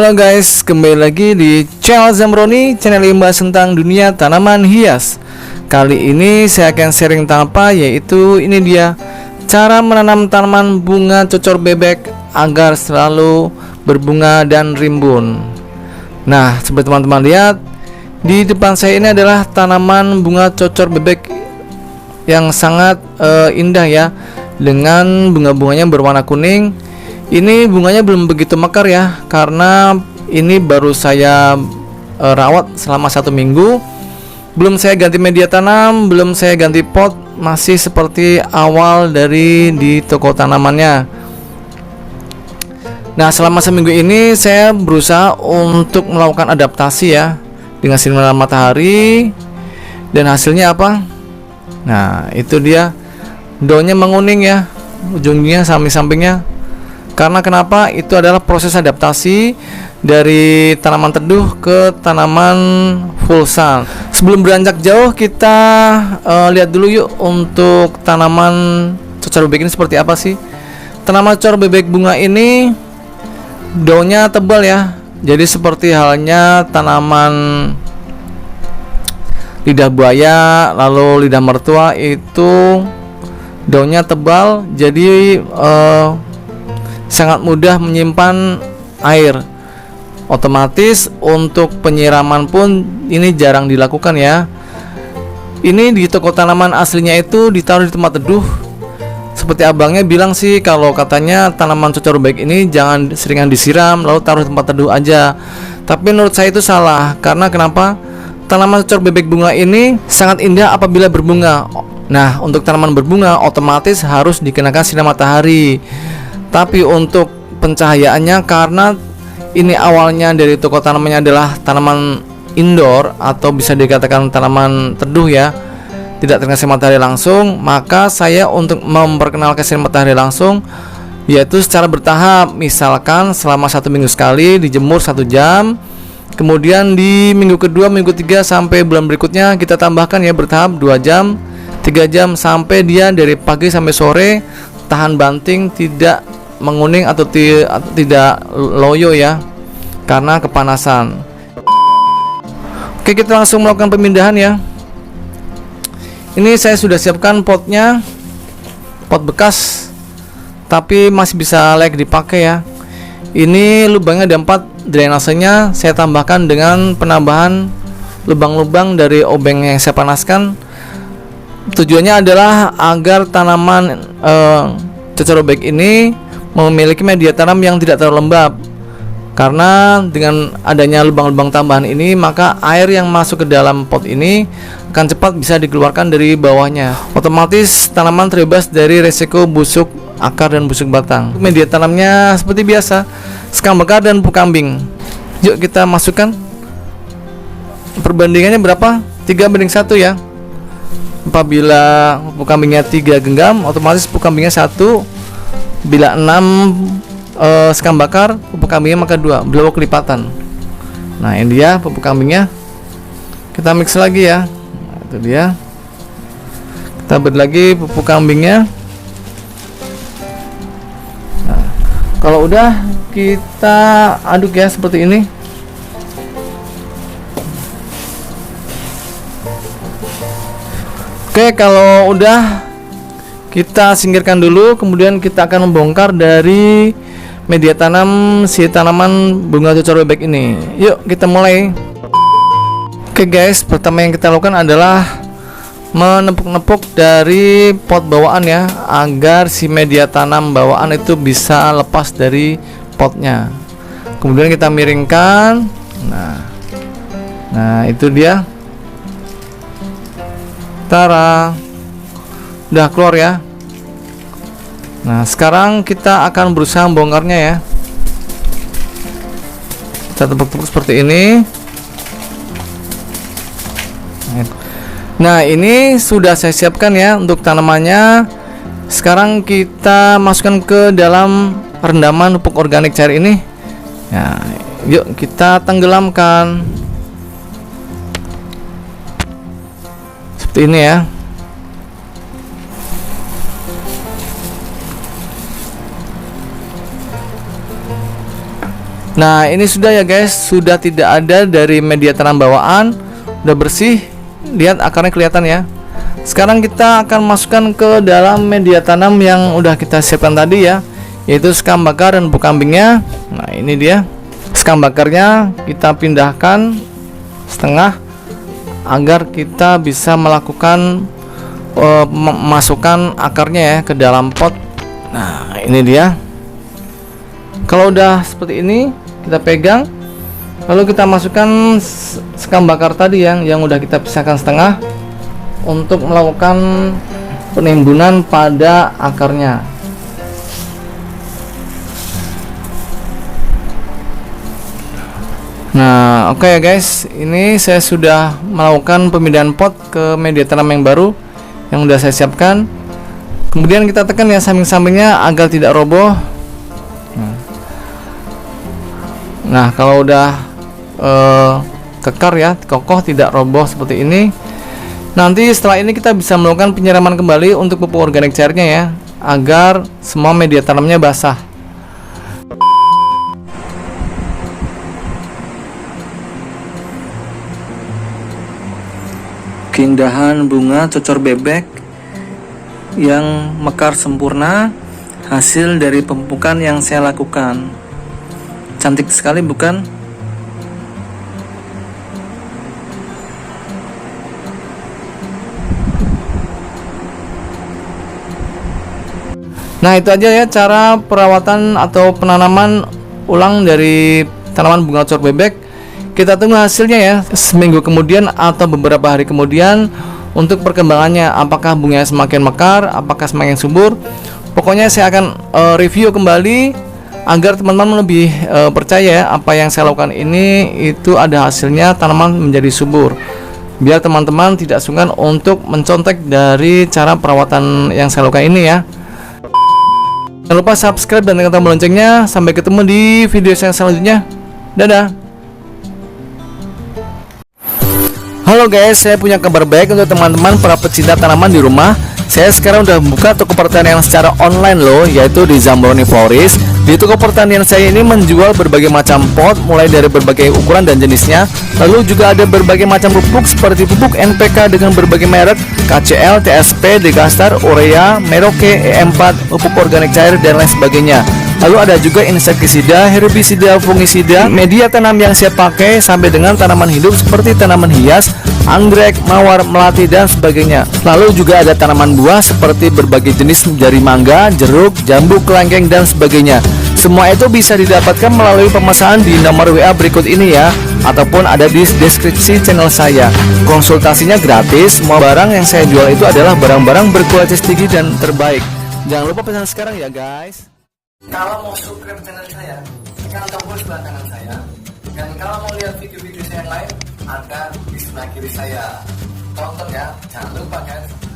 Halo guys, kembali lagi di channel Zamroni, channel yang membahas tentang dunia tanaman hias. Kali ini saya akan sharing tentang apa, yaitu ini dia cara menanam tanaman bunga cocor bebek agar selalu berbunga dan rimbun. Nah, seperti teman-teman lihat, di depan saya ini adalah tanaman bunga cocor bebek yang sangat indah ya, dengan bunga-bunganya berwarna kuning. Ini bunganya belum begitu mekar ya, karena ini baru saya rawat selama 1 minggu. Belum saya ganti media tanam, belum saya ganti pot, masih seperti awal dari di toko tanamannya. Nah, selama seminggu ini saya berusaha untuk melakukan adaptasi ya, dengan sinar matahari. Dan hasilnya apa? Nah, itu dia, daunnya menguning ya, ujungnya samping-sampingnya. Karena kenapa? Itu adalah proses adaptasi dari tanaman teduh ke tanaman full sun. Sebelum beranjak jauh, kita lihat dulu yuk untuk tanaman cocor bebek ini seperti apa sih. Tanaman cocor bebek bunga ini daunnya tebal ya, jadi seperti halnya tanaman lidah buaya lalu lidah mertua, itu daunnya tebal, jadi sangat mudah menyimpan air. Otomatis untuk penyiraman pun ini jarang dilakukan ya. Ini di toko tanaman aslinya itu ditaruh di tempat teduh. Seperti abangnya bilang sih, kalau katanya tanaman cocor bebek ini jangan seringan disiram lalu taruh di tempat teduh aja. Tapi menurut saya itu salah. Karena kenapa? Tanaman cocor bebek bunga ini sangat indah apabila berbunga. Nah, untuk tanaman berbunga otomatis harus dikenakan sinar matahari. Tapi untuk pencahayaannya, karena ini awalnya dari toko tanamannya adalah tanaman indoor atau bisa dikatakan tanaman teduh ya, tidak terkena sinar matahari langsung, maka saya untuk memperkenalkan sinar matahari langsung yaitu secara bertahap. Misalkan selama 1 minggu sekali dijemur 1 jam, kemudian di minggu kedua, minggu 3 sampai bulan berikutnya kita tambahkan ya bertahap 2 jam, 3 jam, sampai dia dari pagi sampai sore tahan banting, tidak menguning atau tidak loyo ya, karena kepanasan. Oke, kita langsung melakukan pemindahan ya. Ini saya sudah siapkan potnya, pot bekas tapi masih bisa layak dipakai ya. Ini lubangnya ada 4, drainasenya saya tambahkan dengan penambahan lubang-lubang dari obeng yang saya panaskan. Tujuannya adalah agar tanaman cocor bebek ini memiliki media tanam yang tidak terlalu lembab. Karena dengan adanya lubang-lubang tambahan ini, maka air yang masuk ke dalam pot ini akan cepat bisa dikeluarkan dari bawahnya. Otomatis tanaman terbebas dari resiko busuk akar dan busuk batang. Media tanamnya seperti biasa, sekam bakar dan pupuk kambing. Yuk kita masukkan. Perbandingannya berapa? 3:1 ya. Apabila pupuk kambingnya 3 genggam, otomatis pupuk kambingnya 1. Bila 6 sekam bakar, pupuk kambingnya maka 2, beliau kelipatan. Nah, ini dia pupuk kambingnya. Kita mix lagi ya. Nah, itu dia. Kita beri lagi pupuk kambingnya. Nah, kalau udah kita aduk ya seperti ini. Oke, kalau udah kita singkirkan dulu, kemudian kita akan membongkar dari media tanam si tanaman bunga cocor bebek ini. Yuk kita mulai. Oke guys, pertama yang kita lakukan adalah menepuk-nepuk dari pot bawaan ya, agar si media tanam bawaan itu bisa lepas dari potnya. Kemudian kita miringkan. Nah itu dia. Tara, udah keluar ya. Nah, sekarang kita akan berusaha membongkarnya ya. Kita tepuk-tepuk seperti ini. Nah, ini sudah saya siapkan ya untuk tanamannya. Sekarang kita masukkan ke dalam rendaman pupuk organik cair ini. Nah, yuk kita tenggelamkan. Seperti ini ya. Nah, ini sudah ya guys, sudah tidak ada dari media tanam bawaan, udah bersih. Lihat akarnya kelihatan ya. Sekarang kita akan masukkan ke dalam media tanam yang udah kita siapkan tadi ya, yaitu sekam bakar dan pupuk kambingnya. Nah, ini dia. Sekam bakarnya kita pindahkan setengah agar kita bisa melakukan masukkan akarnya ya ke dalam pot. Nah, ini dia. Kalau udah seperti ini, kita pegang, lalu kita masukkan sekam bakar tadi yang udah kita pisahkan setengah untuk melakukan penimbunan pada akarnya. Nah, oke ya guys, ini saya sudah melakukan pemindahan pot ke media tanam yang baru yang udah saya siapkan. Kemudian kita tekan ya samping-sampingnya agar tidak roboh. Nah, kalau udah kekar ya, kokoh, tidak roboh seperti ini, nanti setelah ini kita bisa melakukan penyiraman kembali untuk pupuk organik cairnya ya, agar semua media tanamnya basah. Keindahan bunga cocor bebek yang mekar sempurna hasil dari pemupukan yang saya lakukan. Cantik sekali bukan? Nah, itu aja ya cara perawatan atau penanaman ulang dari tanaman bunga cocor bebek. Kita tunggu hasilnya ya, seminggu kemudian atau beberapa hari kemudian untuk perkembangannya, apakah bunganya semakin mekar, apakah semakin subur. Pokoknya saya akan review kembali agar teman-teman lebih percaya ya, apa yang saya lakukan ini itu ada hasilnya, tanaman menjadi subur. Biar teman-teman tidak sungkan untuk mencontek dari cara perawatan yang saya lakukan ini ya. Jangan lupa subscribe dan tekan tombol loncengnya. Sampai ketemu di video saya selanjutnya. Dadah. Halo guys, saya punya kabar baik untuk teman-teman para pecinta tanaman di rumah. Saya sekarang udah membuka toko pertanian secara online loh, yaitu di Zambroni Florist. Di toko pertanian saya ini menjual berbagai macam pot, mulai dari berbagai ukuran dan jenisnya. Lalu juga ada berbagai macam pupuk seperti pupuk NPK dengan berbagai merek, KCL, TSP, Degastar, Urea, Merauke, E4, pupuk organik cair dan lain sebagainya. Lalu ada juga insektisida, herbisida, fungisida, media tanam yang saya pakai sampai dengan tanaman hidup seperti tanaman hias, anggrek, mawar, melati dan sebagainya. Lalu juga ada tanaman buah seperti berbagai jenis dari mangga, jeruk, jambu, kelengkeng dan sebagainya. Semua itu bisa didapatkan melalui pemesanan di nomor WA berikut ini ya, ataupun ada di deskripsi channel saya. Konsultasinya gratis. Semua barang yang saya jual itu adalah barang-barang berkualitas tinggi dan terbaik. Jangan lupa pesan sekarang ya guys. Kalau mau subscribe channel saya, tekan tombol sebelah kanan saya. Dan kalau mau lihat video-video saya yang lain, ada di sebelah kiri saya. Tonton ya, jangan lupa guys.